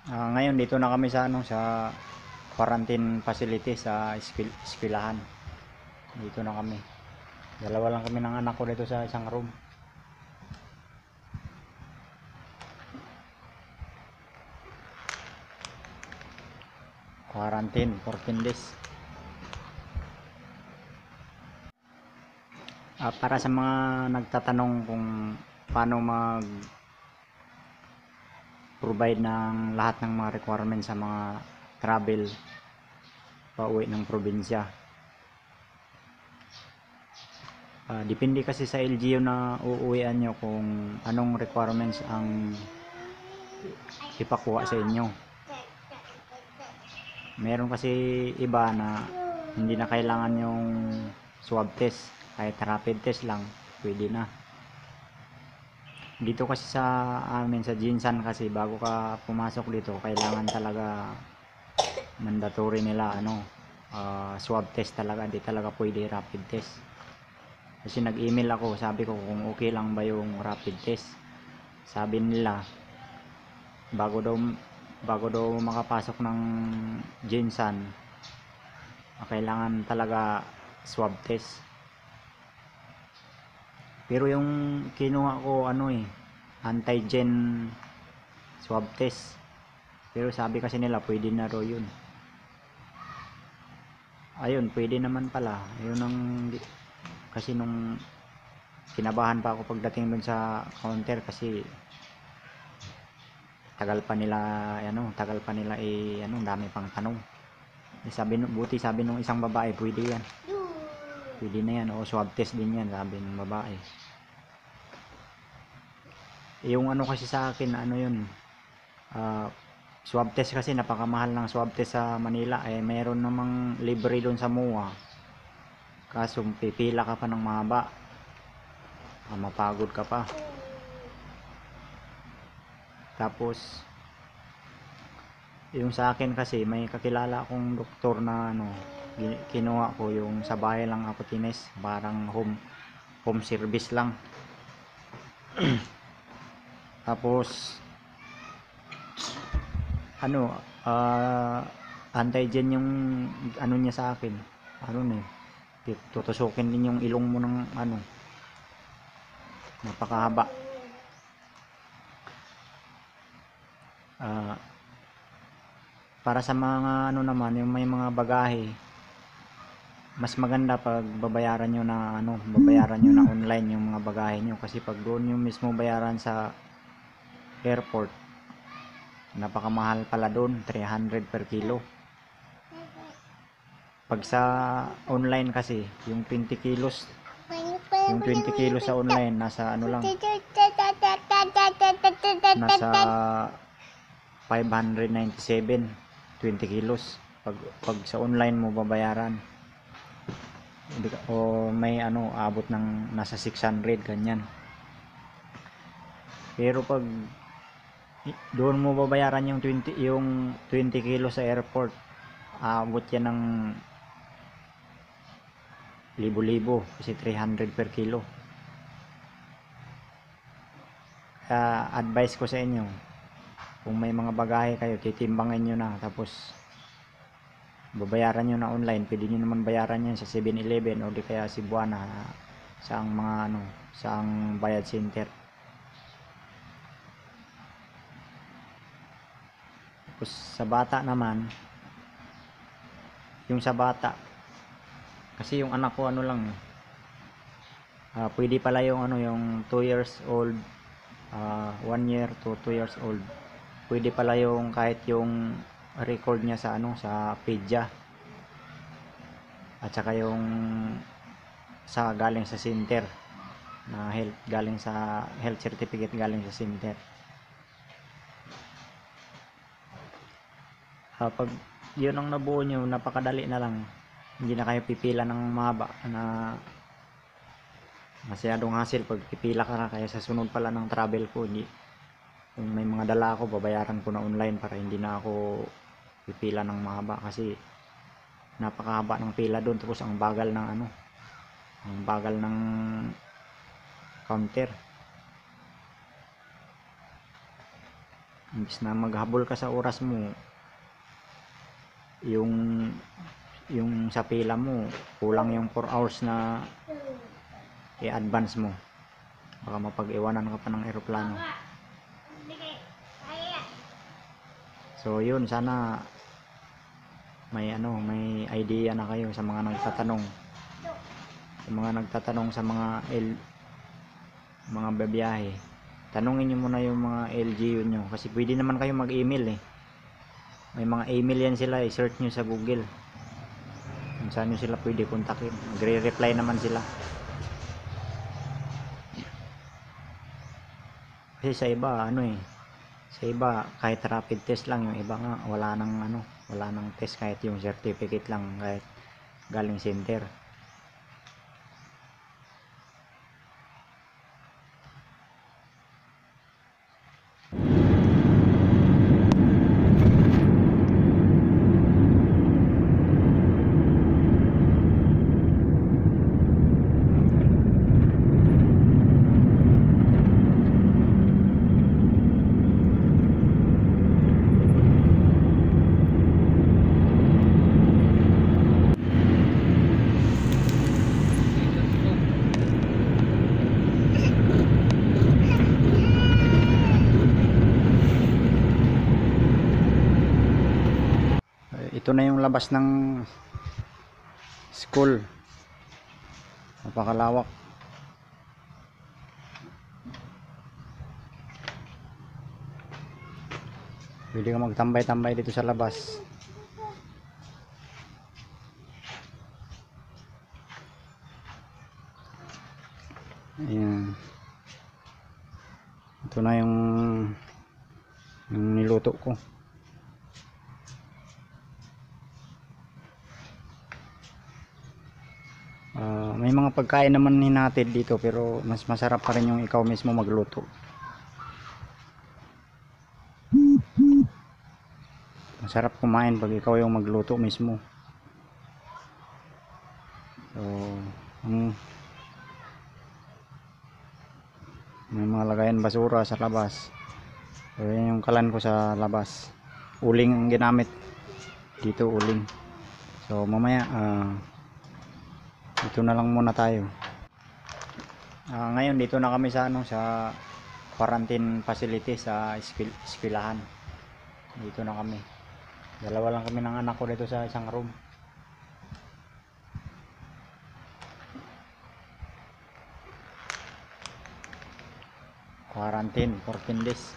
Ngayon dito na kami sa sa quarantine facility sa eskwelahan. Dito na kami. Dalawa lang kami ng anak ko dito sa isang room. Quarantine 14 days. Para sa mga nagtatanong kung paano provide ng lahat ng mga requirements sa mga travel pauwi ng probinsya. Depende kasi sa LGU na uuwian nyo kung anong requirements ang ipakuha sa inyo. Meron kasi iba na hindi na kailangan yung swab test, kahit rapid test lang pwede na. Dito kasi sa amin sa Jinsan kasi bago ka pumasok dito kailangan talaga mandatory nila swab test talaga, hindi talaga pwede rapid test. Kasi nag-email ako, sabi ko kung okay lang ba yung rapid test. Sabi nila bago daw makapasok ng Jinsan kailangan talaga swab test. Pero yung kinuha ko antigen swab test. Pero sabi kasi nila pwede na raw yun. Ayun, pwede naman pala. Yun ang kasi nung kinabahan pa ako pagdating dun sa counter kasi tagal pa nila dami pang tanong. Buti sabi nung isang babae pwede yan. Pwede na yan, o swab test din yan, sabi ng babae. Yung kasi sa akin, swab test kasi napakamahal ng swab test sa Manila. Mayroon namang libre doon sa MOA. Kaso pipila ka pa ng mahaba. Mapagod ka pa. Tapos, yung sa akin kasi, may kakilala akong doktor na kinuha ko yung sa bahay lang ako tines, parang home service lang. Tapos antigen yung niya sa akin, tutusukin din yung ilong mo ng napakahaba. Para sa mga naman yung may mga bagahe, mas maganda pag babayaran nyo na online yung mga bagahe nyo, kasi pag doon yung mismo bayaran sa airport, napakamahal pala doon, 300 per kilo. Pag sa online kasi yung 20 kilos sa online nasa nasa 597 20 kilos pag sa online mo babayaran, o may abot ng nasa 600 ganyan. Pero pag doon mo babayaran yung 20 kilos sa airport, abot yan ng libo-libo kasi 300 per kilo. Kaya advice ko sa inyo, kung may mga bagahe kayo, titimbangin nyo na, tapos babayaran nyo na online. Pwede nyo naman bayaran yan sa 7-Eleven o di kaya Cebuana, sa ang mga sa ang bayad center. Tapos sa bata naman, yung sa bata kasi yung anak ko pwede pala yung yung 2 years old, 1 year to 2 years old, pwede pala yung kahit yung record niya sa sa PEDYA, at saka yung galing sa center na health certificate galing sa center. Pag yun ang nabuo nyo, napakadali na lang, hindi na kayo pipila ng mahaba na masyadong hassle pag pipila ka na. Kaya sa sunod pala ng travel ko, kung may mga dala ako, babayaran ko na online para hindi na ako pipila ng mahaba, kasi napakahaba ng pila doon. Tapos ang bagal ng counter. Imbis na maghabol ka sa oras mo, yung sa pila mo kulang yung 4 hours na i-advance mo, baka mapag-iwanan ka pa ng eroplano. So yun, sana may idea na kayo sa mga nagtatanong sa mga babiyahe. Tanungin nyo muna yung mga LGU nyo, kasi pwede naman kayo mag-email eh. May mga email yan sila, i-search nyo sa Google kung saan nyo sila pwede kontakin, magre-reply naman sila. Kasi sa iba sa iba kahit rapid test lang, yung iba nga wala nang test, kahit yung certificate lang, kahit galing center. Ito na yung labas ng school, napakalawak. Pwede ka magtambay-tambay dito sa labas. Ayan. Ito na yung niluto ko. May mga pagkain naman hinatid dito, pero mas masarap pa rin yung ikaw mismo magluto. Masarap kumain pag ikaw yung magluto mismo. So, may mga lagayan basura sa labas. So, yan yung kalan ko sa labas. Uling ang ginamit dito, uling. So, mamaya dito na lang muna tayo. Ngayon dito na kami sa sa quarantine facility sa eskwelahan. Dito na kami. Dalawa lang kami ng anak ko dito sa isang room. Quarantine 14 days.